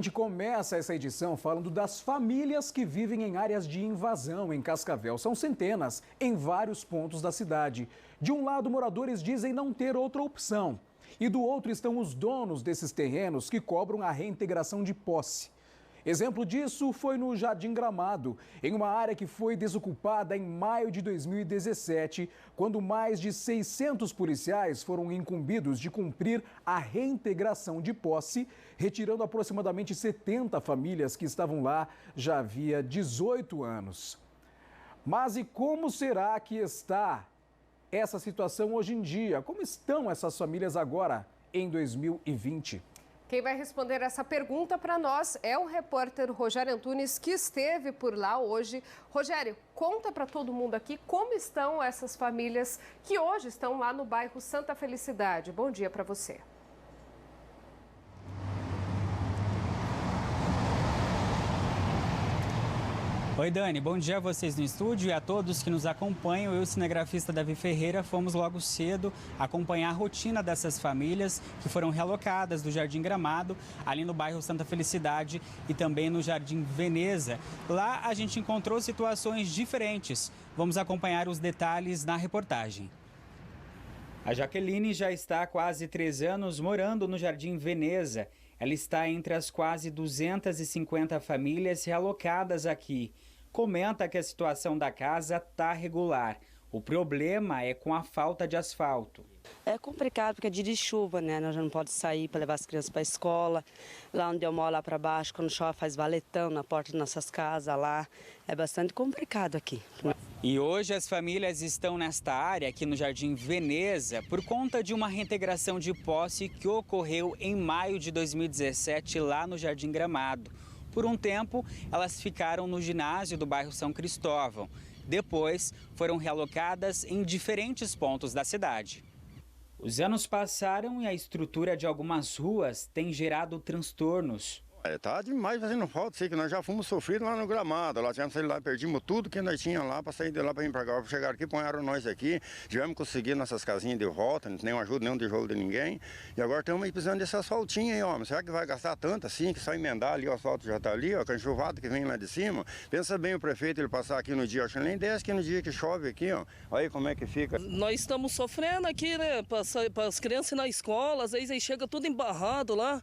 gente começa essa edição falando das famílias que vivem em áreas de invasão em Cascavel. São centenas em vários pontos da cidade. De um lado, moradores dizem não ter outra opção. E do outro estão os donos desses terrenos que cobram a reintegração de posse. Exemplo disso foi no Jardim Gramado, em uma área que foi desocupada em maio de 2017, quando mais de 600 policiais foram incumbidos de cumprir a reintegração de posse, retirando aproximadamente 70 famílias que estavam lá já havia 18 anos. Mas e como será que está essa situação hoje em dia? Como estão essas famílias agora, em 2020? Quem vai responder essa pergunta para nós é o repórter Rogério Antunes, que esteve por lá hoje. Rogério, conta para todo mundo aqui como estão essas famílias que hoje estão lá no bairro Santa Felicidade. Bom dia para você. Oi, Dani. Bom dia a vocês no estúdio e a todos que nos acompanham. Eu, o cinegrafista Davi Ferreira, fomos logo cedo acompanhar a rotina dessas famílias que foram realocadas do Jardim Gramado, ali no bairro Santa Felicidade e também no Jardim Veneza. Lá a gente encontrou situações diferentes. Vamos acompanhar os detalhes na reportagem. A Jaqueline já está há quase 3 anos morando no Jardim Veneza. Ela está entre as quase 250 famílias realocadas aqui. Comenta que a situação da casa está regular. O problema é com a falta de asfalto. É complicado porque é dia de chuva, né? Nós já não podemos sair para levar as crianças para a escola. Lá onde eu moro, lá para baixo, quando chove, faz valetão na porta das nossas casas lá. É bastante complicado aqui. E hoje as famílias estão nesta área, aqui no Jardim Veneza, por conta de uma reintegração de posse que ocorreu em maio de 2017, lá no Jardim Gramado. Por um tempo, elas ficaram no ginásio do bairro São Cristóvão. Depois, foram realocadas em diferentes pontos da cidade. Os anos passaram e a estrutura de algumas ruas tem gerado transtornos. Tá demais fazendo falta, sei que nós já fomos sofridos lá no Gramado, lá tivemos saído lá, perdimos tudo que nós tínhamos lá para sair de lá para vir para cá, chegaram aqui, põeram nós aqui, tivemos que conseguir nossas casinhas de volta, não tem ajuda, nenhum tijolo de ninguém, e agora estamos precisando desse asfaltinho aí, ó, será que vai gastar tanto assim, que só emendar ali, o asfalto já está ali, ó, com a enxurrada que vem lá de cima, pensa bem o prefeito, ele passar aqui no dia, acho que nem desce aqui no dia que chove aqui, ó, olha aí como é que fica. Nós estamos sofrendo aqui, né, para as crianças ir na escola, às vezes aí chega tudo embarrado lá.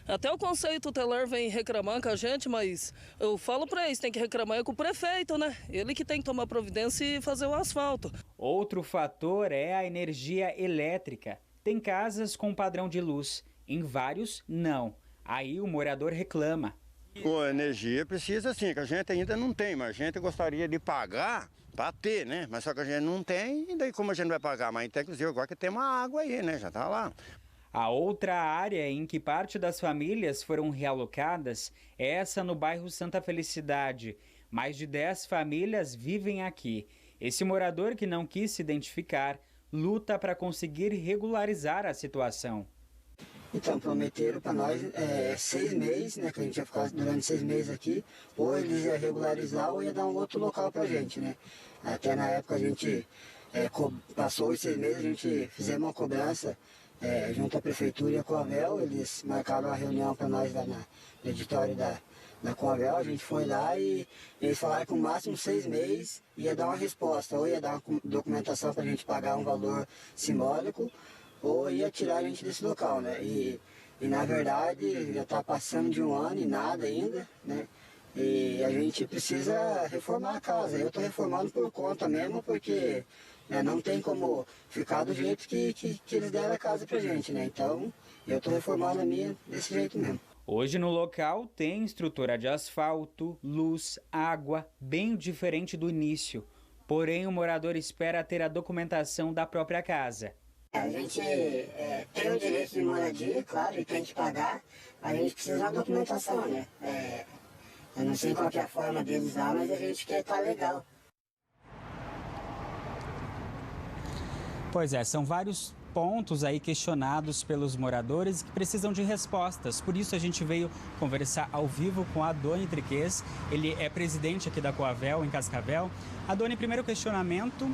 Até o Conselho Tutelar vem reclamar com a gente, mas eu falo para eles, tem que reclamar com o prefeito, né? Ele que tem que tomar providência e fazer o asfalto. Outro fator é a energia elétrica. Tem casas com padrão de luz, em vários não. Aí o morador reclama. A energia precisa sim, que a gente ainda não tem, mas a gente gostaria de pagar para ter, né? Mas só que a gente não tem, e daí como a gente vai pagar? Mas até inclusive agora que tem uma água aí, né? Já tá lá. A outra área em que parte das famílias foram realocadas é essa no bairro Santa Felicidade. Mais de 10 famílias vivem aqui. Esse morador, que não quis se identificar, luta para conseguir regularizar a situação. Então, prometeram para nós 6 meses, né, que a gente ia ficar durante 6 meses aqui, ou eles iam regularizar ou ia dar um outro local para a gente, né. Até na época a gente passou os 6 meses, a gente fizemos uma cobrança junto à Prefeitura e à Coavel, eles marcaram uma reunião para nós lá no editório da Coavel, a gente foi lá e eles falaram que no máximo 6 meses ia dar uma resposta, ou ia dar uma documentação para a gente pagar um valor simbólico, ou ia tirar a gente desse local, né? E na verdade já está passando de 1 ano e nada ainda, né? E a gente precisa reformar a casa. Eu estou reformando por conta mesmo, porque não tem como ficar do jeito que eles deram a casa pra gente, né? Então eu estou reformando a minha desse jeito mesmo. Hoje no local tem estrutura de asfalto, luz, água, bem diferente do início. Porém, o morador espera ter a documentação da própria casa. A gente tem o direito de moradia, claro, e tem que pagar, mas a gente precisa da documentação, né? Eu não sei qual que é a forma deles lá, mas a gente quer estar legal. Pois é, são vários pontos aí questionados pelos moradores que precisam de respostas. Por isso a gente veio conversar ao vivo com a Adoni Triquez. Ele é presidente aqui da Coavel, em Cascavel. Adoni, primeiro questionamento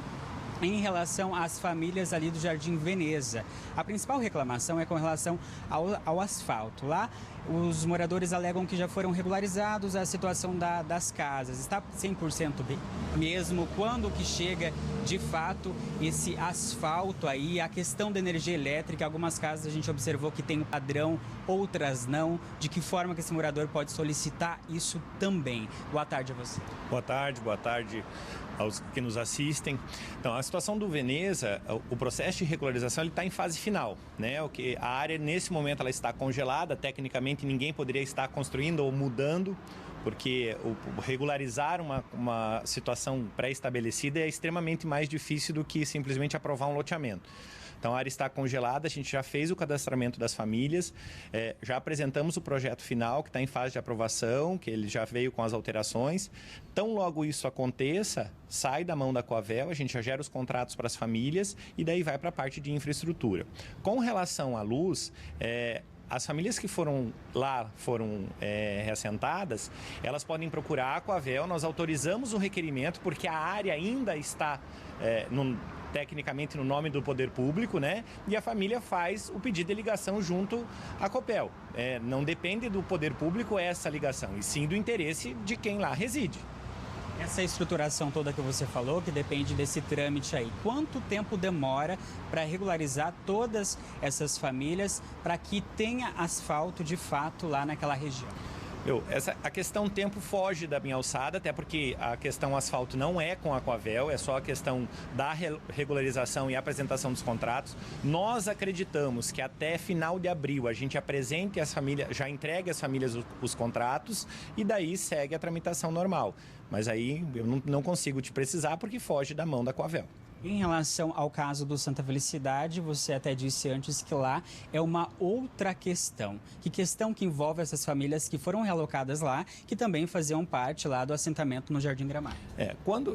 em relação às famílias ali do Jardim Veneza. A principal reclamação é com relação ao asfalto. Lá, os moradores alegam que já foram regularizados a situação das casas. Está 100% bem mesmo. Quando que chega, de fato, esse asfalto aí? A questão da energia elétrica, algumas casas a gente observou que tem um padrão, outras não. De que forma que esse morador pode solicitar isso também? Boa tarde a você. Boa tarde aos que nos assistem. Então, a situação do Veneza, o processo de regularização está em fase final, né? A área, nesse momento, ela está congelada, tecnicamente ninguém poderia estar construindo ou mudando, porque regularizar uma situação pré-estabelecida é extremamente mais difícil do que simplesmente aprovar um loteamento. Então, a área está congelada, a gente já fez o cadastramento das famílias, já apresentamos o projeto final, que está em fase de aprovação, que ele já veio com as alterações. Tão logo isso aconteça, sai da mão da Coavel, a gente já gera os contratos para as famílias e daí vai para a parte de infraestrutura. Com relação à luz, as famílias que foram reassentadas, elas podem procurar a Coavel, nós autorizamos o requerimento porque a área ainda está tecnicamente no nome do poder público, né? E a família faz o pedido de ligação junto à Copel. Não depende do poder público essa ligação, e sim do interesse de quem lá reside. Essa estruturação toda que você falou, que depende desse trâmite aí, quanto tempo demora para regularizar todas essas famílias para que tenha asfalto de fato lá naquela região? A questão tempo foge da minha alçada, até porque a questão asfalto não é com a Coavel, é só a questão da regularização e apresentação dos contratos. Nós acreditamos que até final de abril a gente apresente as famílias, já entregue às famílias os contratos e daí segue a tramitação normal. Mas aí eu não consigo te precisar porque foge da mão da Coavel. Em relação ao caso do Santa Felicidade, você até disse antes que lá é uma outra questão. Que questão que envolve essas famílias que foram realocadas lá, que também faziam parte lá do assentamento no Jardim Gramado?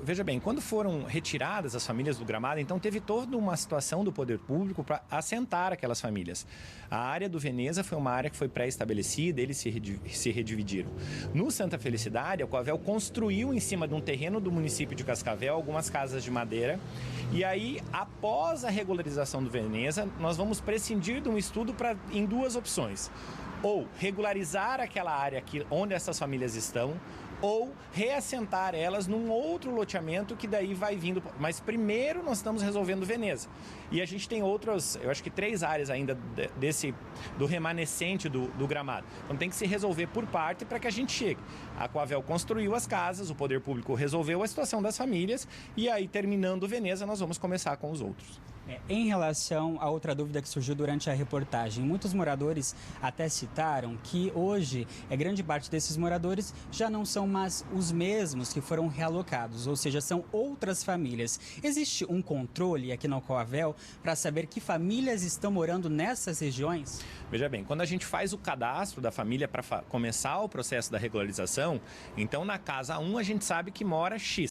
Veja bem, quando foram retiradas as famílias do Gramado, então teve toda uma situação do poder público para assentar aquelas famílias. A área do Veneza foi uma área que foi pré-estabelecida, eles se redividiram. No Santa Felicidade, a Coavel construiu em cima de um terreno do município de Cascavel algumas casas de madeira. E aí, após a regularização do Veneza, nós vamos prescindir de um estudo em duas opções. Ou regularizar aquela área onde essas famílias estão, ou reassentar elas num outro loteamento que daí vai vindo. Mas primeiro nós estamos resolvendo Veneza. E a gente tem outras, eu acho que 3 áreas ainda do remanescente do Gramado. Então tem que se resolver por parte para que a gente chegue. A Coavel construiu as casas, o poder público resolveu a situação das famílias e aí, terminando Veneza, nós vamos começar com os outros. Em relação a outra dúvida que surgiu durante a reportagem, muitos moradores até citaram que hoje grande parte desses moradores já não são mais os mesmos que foram realocados, ou seja, são outras famílias. Existe um controle aqui na Coavel para saber que famílias estão morando nessas regiões? Veja bem, quando a gente faz o cadastro da família para começar o processo da regularização, então na casa 1 a gente sabe que mora X.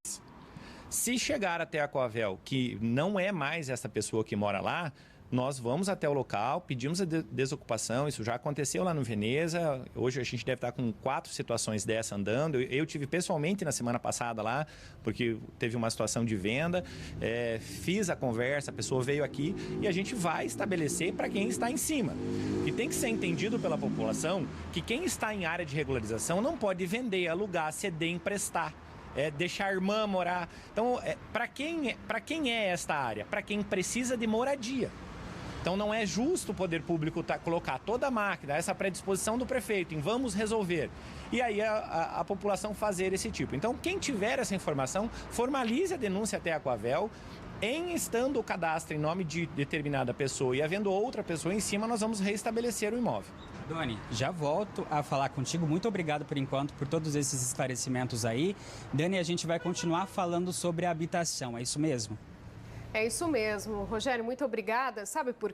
Se chegar até a Coavel, que não é mais essa pessoa que mora lá, nós vamos até o local, pedimos a desocupação, isso já aconteceu lá no Veneza, hoje a gente deve estar com 4 situações dessa andando. Eu tive pessoalmente na semana passada lá, porque teve uma situação de venda, fiz a conversa, a pessoa veio aqui e a gente vai estabelecer para quem está em cima. E tem que ser entendido pela população que quem está em área de regularização não pode vender, alugar, ceder, emprestar. Deixar a irmã morar. Então, para quem é esta área? Para quem precisa de moradia. Então, não é justo o poder público colocar toda a máquina, essa predisposição do prefeito em vamos resolver. E aí a população fazer esse tipo. Então, quem tiver essa informação, formalize a denúncia até a Coavel. Estando o cadastro em nome de determinada pessoa e havendo outra pessoa em cima, nós vamos reestabelecer o imóvel. Doni, já volto a falar contigo. Muito obrigado por enquanto por todos esses esclarecimentos aí. Dani, a gente vai continuar falando sobre a habitação, é isso mesmo? É isso mesmo. Rogério, muito obrigada. Sabe por